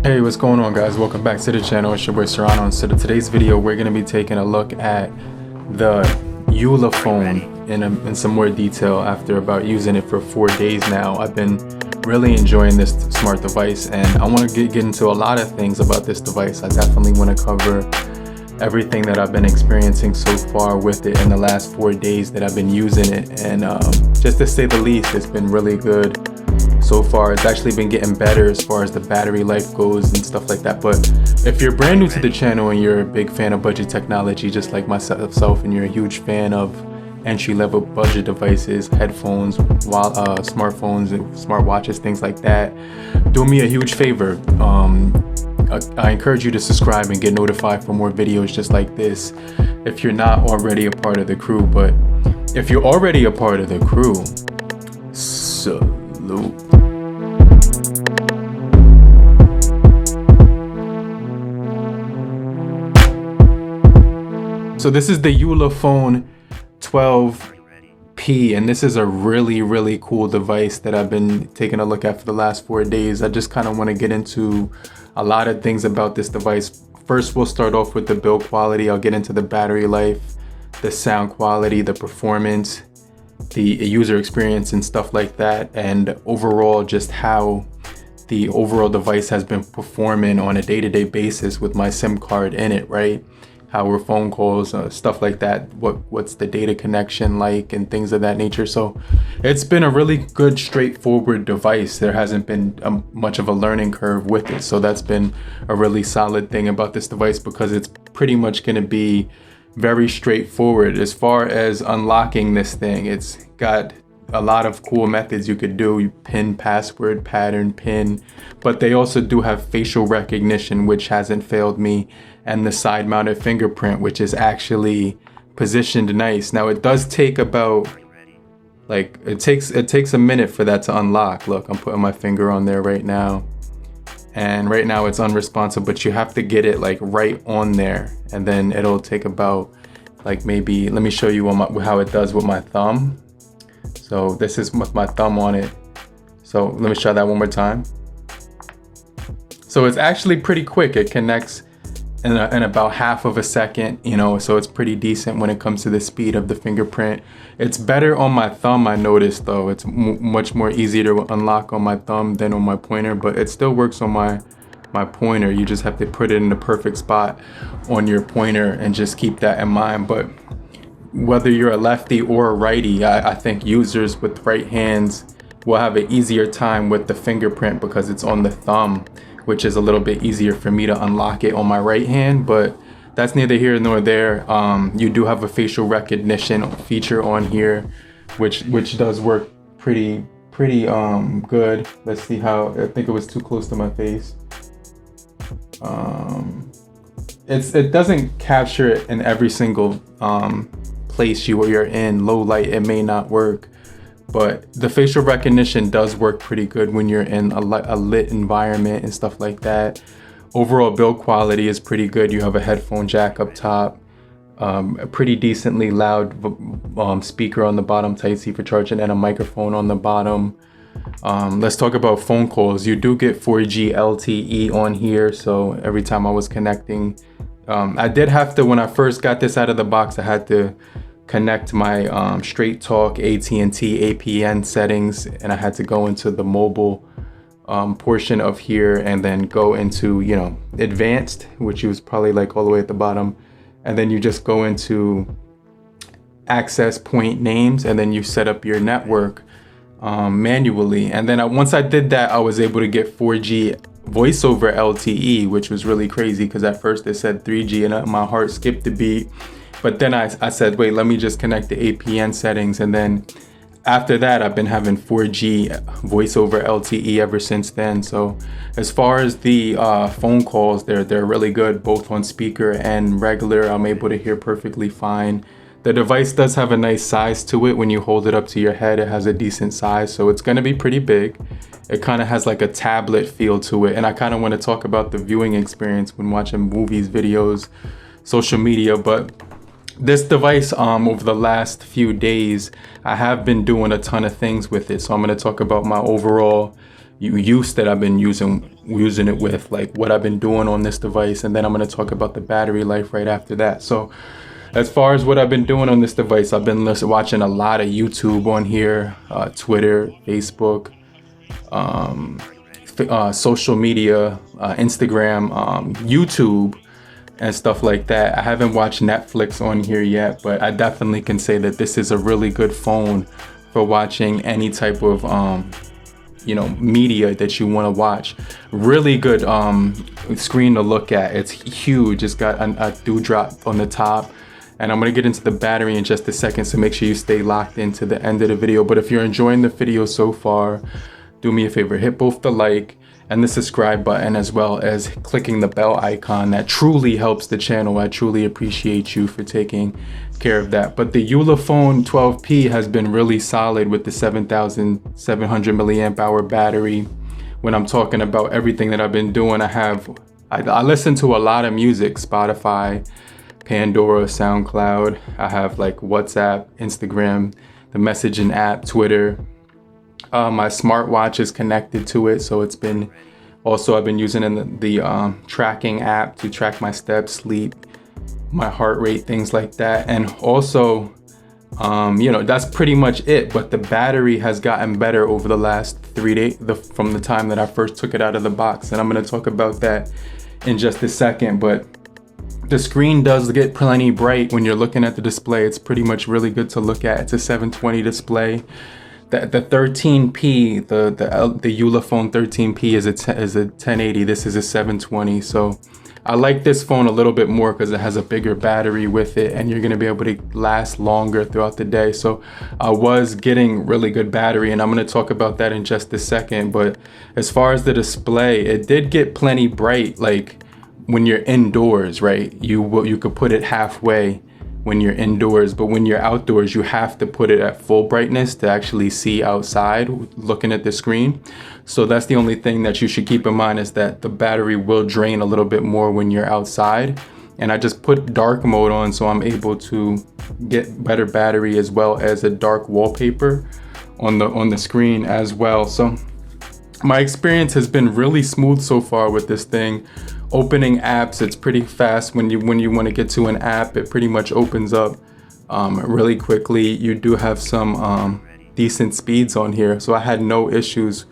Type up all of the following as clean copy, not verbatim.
Hey, what's going on, guys? Welcome back to the channel. It's your boy Serrano. And so today's video, we're going to be taking a look at the Ulefone in some more detail after about using it for 4 days now. I've been really enjoying this smart device, and I want to get into a lot of things about this device. I definitely want to cover everything that I've been experiencing so far with it in the last 4 days that I've been using it, and just to say the least, it's been really good so far. It's actually been getting better as far as the battery life goes and stuff like that. But if you're brand new to the channel and you're a big fan of budget technology just like myself, and you're a huge fan of entry-level budget devices, headphones, smartphones and smartwatches, things like that, do me a huge favor. I encourage you to subscribe and get notified for more videos just like this if you're not already a part of the crew. But if you're already a part of the crew, salute. So this is the Ulefone 12P, and this is a really cool device that I've been taking a look at for the last 4 days. I just kind of want to get into a lot of things about this device. First, we'll start off with the build quality. I'll get into the battery life, the sound quality, the performance, the user experience and stuff like that, and overall just how the overall device has been performing on a day-to-day basis with my SIM card in it, right? How were phone calls, stuff like that, what's the data connection like, and things of that nature. So it's been a really good, straightforward device. There hasn't been much of a learning curve with it, so that's been a really solid thing about this device, because it's pretty much going to be very straightforward as far as unlocking this thing. It's got a lot of cool methods you could do: pin, password, pattern, pin, but they also do have facial recognition, which hasn't failed me, and the side mounted fingerprint, which is actually positioned nice. Now it does take about, like, it takes a minute for that to unlock. Look, I'm putting my finger on there right now, and right now it's unresponsive, but you have to get it like right on there, and then it'll take about, like, maybe, let me show you how it does with my thumb. So this is with my thumb on it. So let me try that one more time. So it's actually pretty quick. It connects in about half of a second, you know, so it's pretty decent when it comes to the speed of the fingerprint. It's better on my thumb, I noticed, though. It's much more easier to unlock on my thumb than on my pointer, but it still works on my pointer. You just have to put it in the perfect spot on your pointer and just keep that in mind. But whether you're a lefty or a righty, I think users with right hands will have an easier time with the fingerprint because it's on the thumb, which is a little bit easier for me to unlock it on my right hand. But that's neither here nor there. You do have a facial recognition feature on here, which does work pretty good. Let's see how, I think it was too close to my face. It doesn't capture it in every single place you're in. Low light, it may not work, but the facial recognition does work pretty good when you're in a lit environment and stuff like that. Overall build quality is pretty good. You have a headphone jack up top, a pretty decently loud speaker on the bottom, Type-C for charging, and a microphone on the bottom. Let's talk about phone calls. You do get 4G LTE on here, so every time I was connecting, I did have to, when I first got this out of the box, I had to connect my Straight Talk AT&T APN settings, and I had to go into the mobile portion of here and then go into, you know, advanced, which was probably like all the way at the bottom, and then you just go into access point names, and then you set up your network manually. And then once I did that, I was able to get 4G voice over LTE, which was really crazy because at first it said 3G and my heart skipped a beat. But then I said, wait, let me just connect the APN settings. And then after that, I've been having 4G voice over LTE ever since then. So as far as the phone calls, they're really good, both on speaker and regular. I'm able to hear perfectly fine. The device does have a nice size to it. When you hold it up to your head, it has a decent size, so it's going to be pretty big. It kind of has like a tablet feel to it, and I kind of want to talk about the viewing experience when watching movies, videos, social media. But this device, over the last few days, I have been doing a ton of things with it, so I'm going to talk about my overall use that I've been using using it with, like what I've been doing on this device, and then I'm going to talk about the battery life right after that. So as far as what I've been doing on this device, I've been watching a lot of YouTube on here, Twitter, Facebook, social media, Instagram, YouTube, and stuff like that. I haven't watched Netflix on here yet, but I definitely can say that this is a really good phone for watching any type of media that you want to watch. Really good screen to look at. It's huge. It's got a dewdrop on the top. And I'm going to get into the battery in just a second, so make sure you stay locked into the end of the video. But if you're enjoying the video so far, do me a favor, hit both the like and the subscribe button, as well as clicking the bell icon. That truly helps the channel. I truly appreciate you for taking care of that. But the Ulefone 12P has been really solid with the 7,700 milliamp hour battery. When I'm talking about everything that I've been doing, I listen to a lot of music, Spotify, Pandora, SoundCloud. I have like WhatsApp, Instagram, the messaging app, Twitter. My smartwatch is connected to it, so I've been using the tracking app to track my steps, sleep, my heart rate, things like that. And also, that's pretty much it. But the battery has gotten better over the last 3 days, from the time that I first took it out of the box. And I'm going to talk about that in just a second. But the screen does get plenty bright when you're looking at the display. It's pretty much really good to look at. It's a 720 display. The 13P, the Ulefone 13P is a 1080. This is a 720. So I like this phone a little bit more because it has a bigger battery with it, and you're going to be able to last longer throughout the day. So I was getting really good battery, and I'm going to talk about that in just a second. But as far as the display, it did get plenty bright. Like when you're indoors, right? You could put it halfway when you're indoors, but when you're outdoors, you have to put it at full brightness to actually see outside looking at the screen. So that's the only thing that you should keep in mind, is that the battery will drain a little bit more when you're outside. And I just put dark mode on, so I'm able to get better battery, as well as a dark wallpaper on the screen as well. So my experience has been really smooth so far with this thing. Opening apps, it's pretty fast. When you want to get to an app, it pretty much opens up really quickly. You do have some decent speeds on here, so I had no issues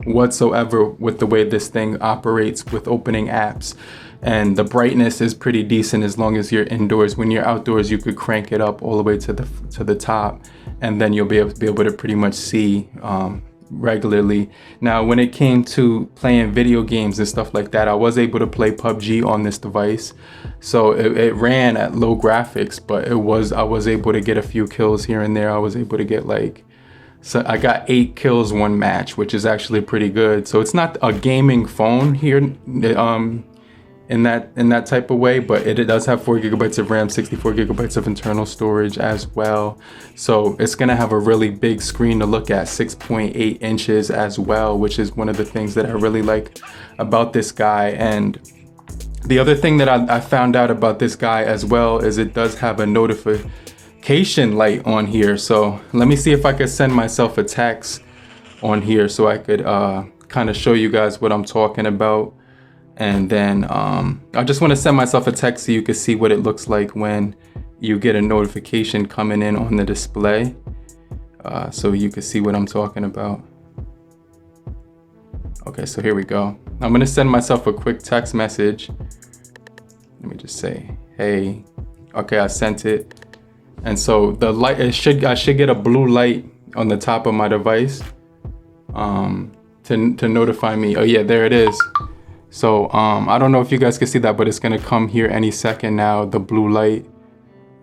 whatsoever with the way this thing operates with opening apps. And the brightness is pretty decent as long as you're indoors. When you're outdoors, you could crank it up all the way to the top, and then you'll be able to pretty much see regularly. Now, when it came to playing video games and stuff like that, I was able to play PUBG on this device. So it ran at low graphics, but I was able to get a few kills here and there. I was able to get so I got 8 kills one match, which is actually pretty good. So it's not a gaming phone here in that type of way, but it does have 4 gigabytes of RAM, 64 gigabytes of internal storage as well. So it's gonna have a really big screen to look at, 6.8 inches as well, which is one of the things that I really like about this guy. And the other thing that I found out about this guy as well is it does have a notification light on here. So let me see if I could send myself a text on here so I could kind of show you guys what I'm talking about. And then I just want to send myself a text so you can see what it looks like when you get a notification coming in on the display, so you can see what I'm talking about. Okay, so here we go. I'm going to send myself a quick text message. Let me just say, hey. Okay, I sent it. And so the light, I should get a blue light on the top of my device to notify me. Oh yeah, there it is. So I don't know if you guys can see that, but it's gonna come here any second now, the blue light.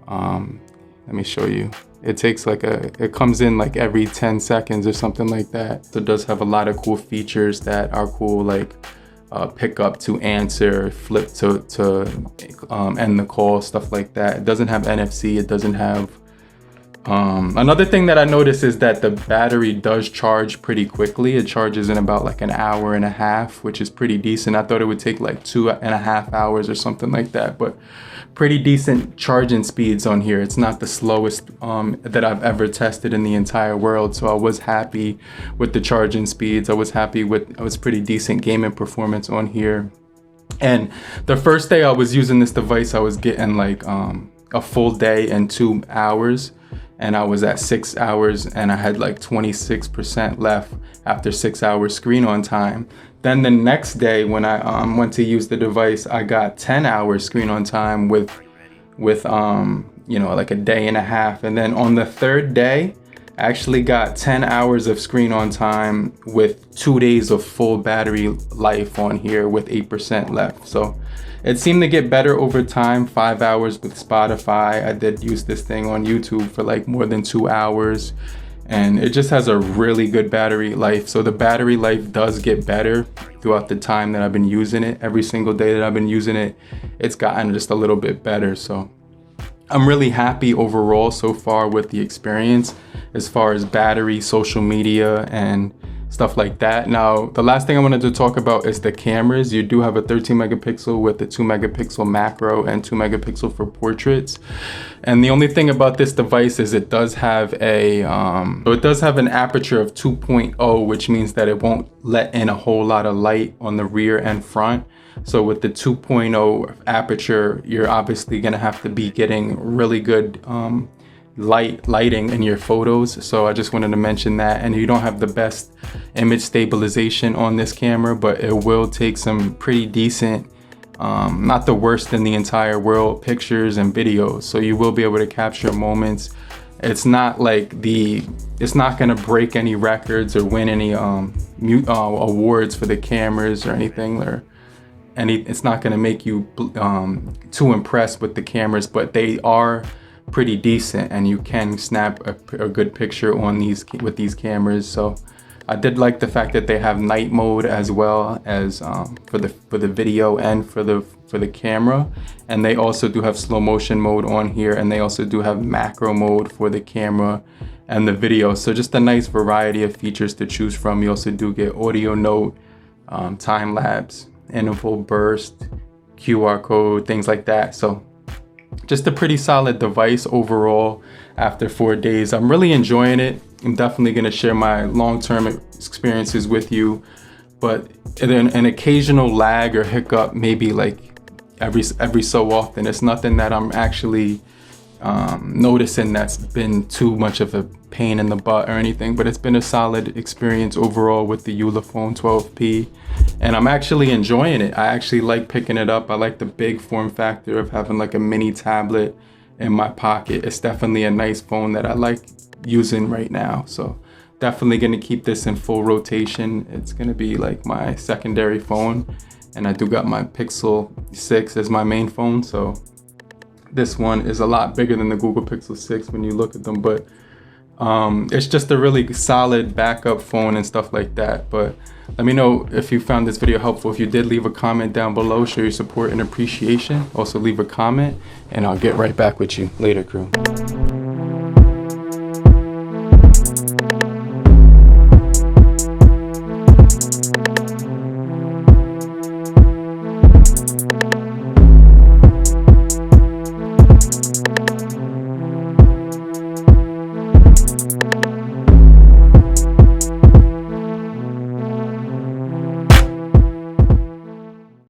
Let me show you. It takes it comes in like every 10 seconds or something like that. So it does have a lot of cool features that are cool, like pick up to answer, flip to end the call, stuff like that. It doesn't have NFC, it doesn't have Another thing that I noticed is that the battery does charge pretty quickly. It charges in about like an hour and a half, which is pretty decent. I thought it would take like 2.5 hours or something like that, but pretty decent charging speeds on here. It's not the slowest that I've ever tested in the entire world. So I was happy with the charging speeds. I was happy with, it was pretty decent gaming performance on here. And the first day I was using this device, I was getting like a full day and 2 hours. And I was at 6 hours and I had like 26% left after 6 hours screen on time. Then the next day when I went to use the device, I got 10 hours screen on time with you know, like a day and a half. And then on the third day, I actually got 10 hours of screen on time with 2 days of full battery life on here with 8% left. So it seemed to get better over time. 5 hours with Spotify. I did use this thing on YouTube for like more than 2 hours, and it just has a really good battery life. So the battery life does get better throughout the time that I've been using it. Every single day that I've been using it, it's gotten just a little bit better. So I'm really happy overall so far with the experience as far as battery, social media, and stuff like that. Now, the last thing I wanted to talk about is the cameras. You do have a 13 megapixel with a 2 megapixel macro and 2 megapixel for portraits. And the only thing about this device is it does have an aperture of 2.0, which means that it won't let in a whole lot of light on the rear and front. So with the 2.0 aperture, you're obviously gonna have to be getting really good lighting in your photos. So I just wanted to mention that. And you don't have the best image stabilization on this camera, but it will take some pretty decent, not the worst in the entire world, pictures and videos. So you will be able to capture moments. It's not like it's not gonna break any records or win any awards for the cameras or anything, it's not gonna make you too impressed with the cameras, but they are pretty decent and you can snap a good picture on with these cameras. So I did like the fact that they have night mode as well as for the video and for the camera, and they also do have slow motion mode on here, and they also do have macro mode for the camera and the video. So just a nice variety of features to choose from. You also do get audio note, time lapse, interval burst, QR code, things like that. So just a pretty solid device overall after 4 days. I'm really enjoying it. I'm definitely going to share my long-term experiences with you, but an occasional lag or hiccup maybe like every so often. It's nothing that I'm actually noticing that's been too much of a pain in the butt or anything, but it's been a solid experience overall with the Ulefone 12P, and I'm actually enjoying it. I actually like picking it up. I like the big form factor of having like a mini tablet in my pocket. It's definitely a nice phone that I like using right now. So definitely going to keep this in full rotation. It's going to be like my secondary phone, and I do got my Pixel 6 as my main phone. So this one is a lot bigger than the Google Pixel 6 when you look at them, but it's just a really solid backup phone and stuff like that. But let me know if you found this video helpful. If you did, leave a comment down below, show your support and appreciation. Also leave a comment, and I'll get right back with you later, crew.